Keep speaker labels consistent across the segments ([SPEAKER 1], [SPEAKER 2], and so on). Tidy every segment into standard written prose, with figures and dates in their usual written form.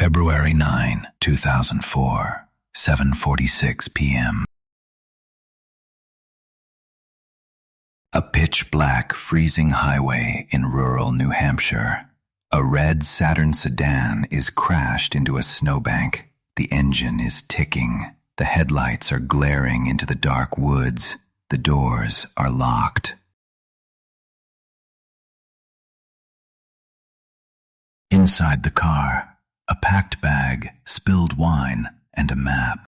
[SPEAKER 1] February 9, 2004, 7:46 p.m. A pitch-black, freezing highway in rural New Hampshire. A red Saturn sedan is crashed into a snowbank. The engine is ticking. The headlights are glaring into the dark woods. The doors are locked. Inside the car, a packed bag, spilled wine, and a map.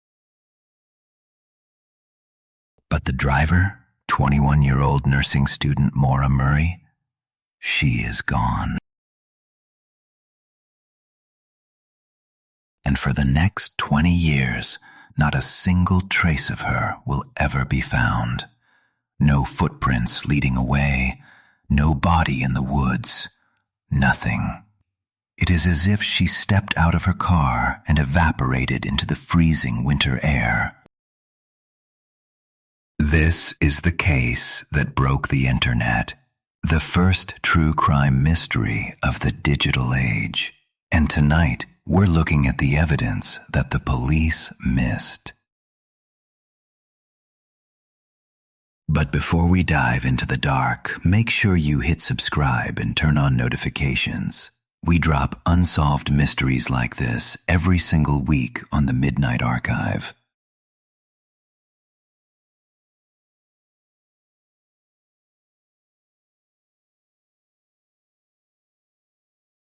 [SPEAKER 1] But the driver, 21-year-old nursing student Maura Murray, she is gone. And for the next 20 years, not a single trace of her will ever be found. No footprints leading away, no body in the woods, nothing. It is as if she stepped out of her car and evaporated into the freezing winter air. This is the case that broke the internet, the first true crime mystery of the digital age. And tonight, we're looking at the evidence that the police missed. But before we dive into the dark, make sure you hit subscribe and turn on notifications. We drop unsolved mysteries like this every single week on the Midnight Archive.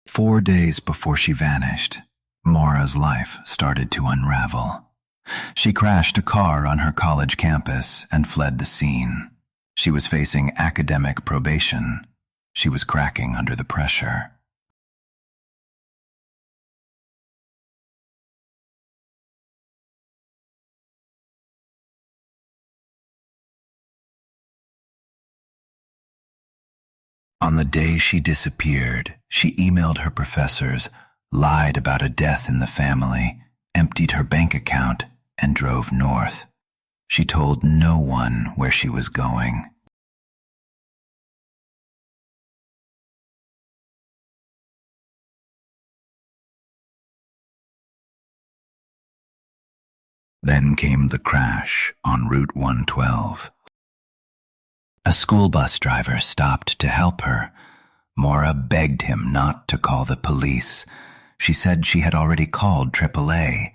[SPEAKER 1] Four days before she vanished, Maura's life started to unravel. She crashed a car on her college campus and fled the scene. She was facing academic probation. She was cracking under the pressure. On the day she disappeared, she emailed her professors, lied about a death in the family, emptied her bank account, and drove north. She told no one where she was going. Then came the crash on Route 112. A school bus driver stopped to help her. Maura begged him not to call the police. She said she had already called AAA,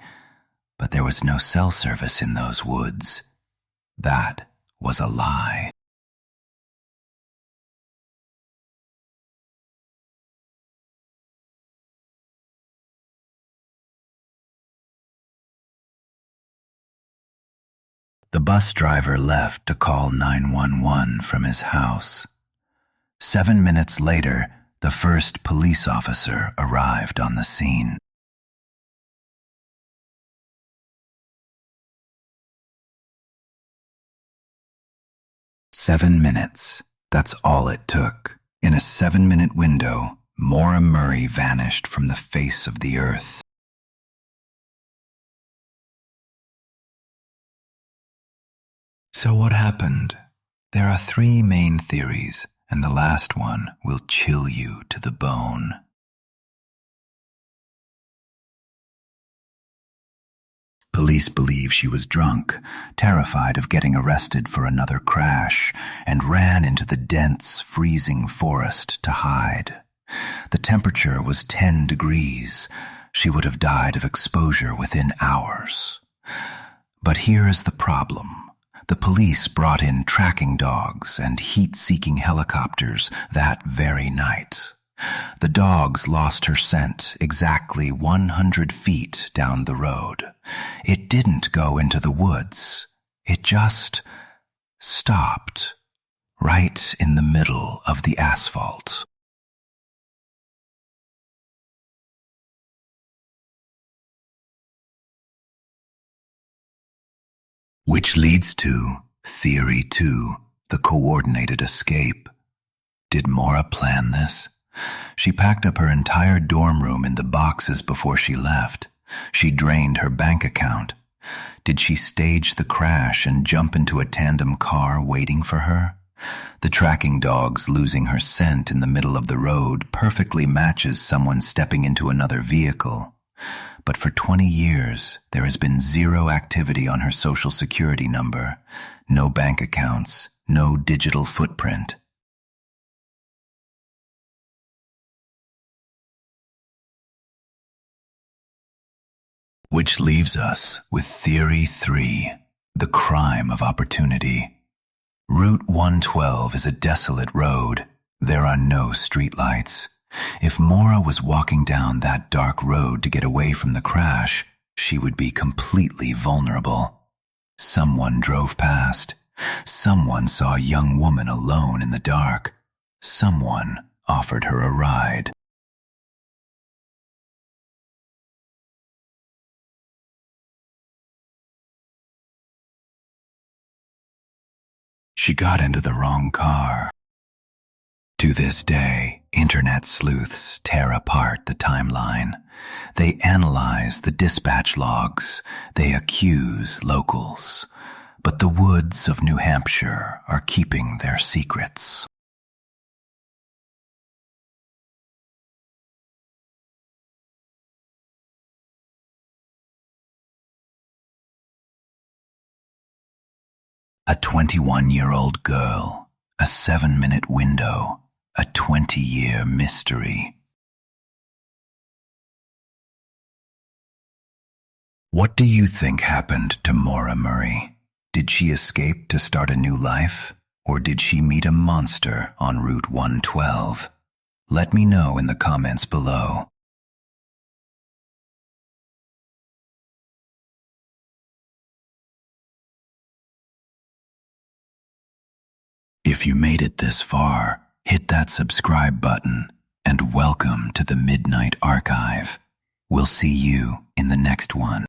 [SPEAKER 1] but there was no cell service in those woods. That was a lie. The bus driver left to call 911 from his house. 7 minutes later, the first police officer arrived on the scene. "7 minutes. That's all it took. In a 7-minute window, Maura Murray vanished from the face of the earth. So what happened? There are 3 main theories, and the last one will chill you to the bone. Police believe she was drunk, terrified of getting arrested for another crash, and ran into the dense, freezing forest to hide. The temperature was 10 degrees. She would have died of exposure within hours. But here is the problem. The police brought in tracking dogs and heat-seeking helicopters that very night. The dogs lost her scent exactly 100 feet down the road. It didn't go into the woods. It just stopped right in the middle of the asphalt. Which leads to Theory 2, the coordinated escape. Did Maura plan this? She packed up her entire dorm room in the boxes before she left. She drained her bank account. Did she stage the crash and jump into a tandem car waiting for her? The tracking dogs losing her scent in the middle of the road perfectly matches someone stepping into another vehicle. but for 20 years there has been zero activity on her social security number, no bank accounts, no digital footprint. Which leaves us with Theory 3, the crime of opportunity. Route 112 is a desolate road. There are no streetlights. If Maura was walking down that dark road to get away from the crash, she would be completely vulnerable. Someone drove past. Someone saw a young woman alone in the dark. Someone offered her a ride. She got into the wrong car. To this day, internet sleuths tear apart the timeline. They analyze the dispatch logs. They accuse locals. But the woods of New Hampshire are keeping their secrets. A 21-year-old girl, a 7-minute window, a 20-year mystery. What do you think happened to Maura Murray? Did she escape to start a new life, or did she meet a monster on Route 112? Let me know in the comments below. If you made it this far, hit that subscribe button, and welcome to the Midnight Archive. We'll see you in the next one.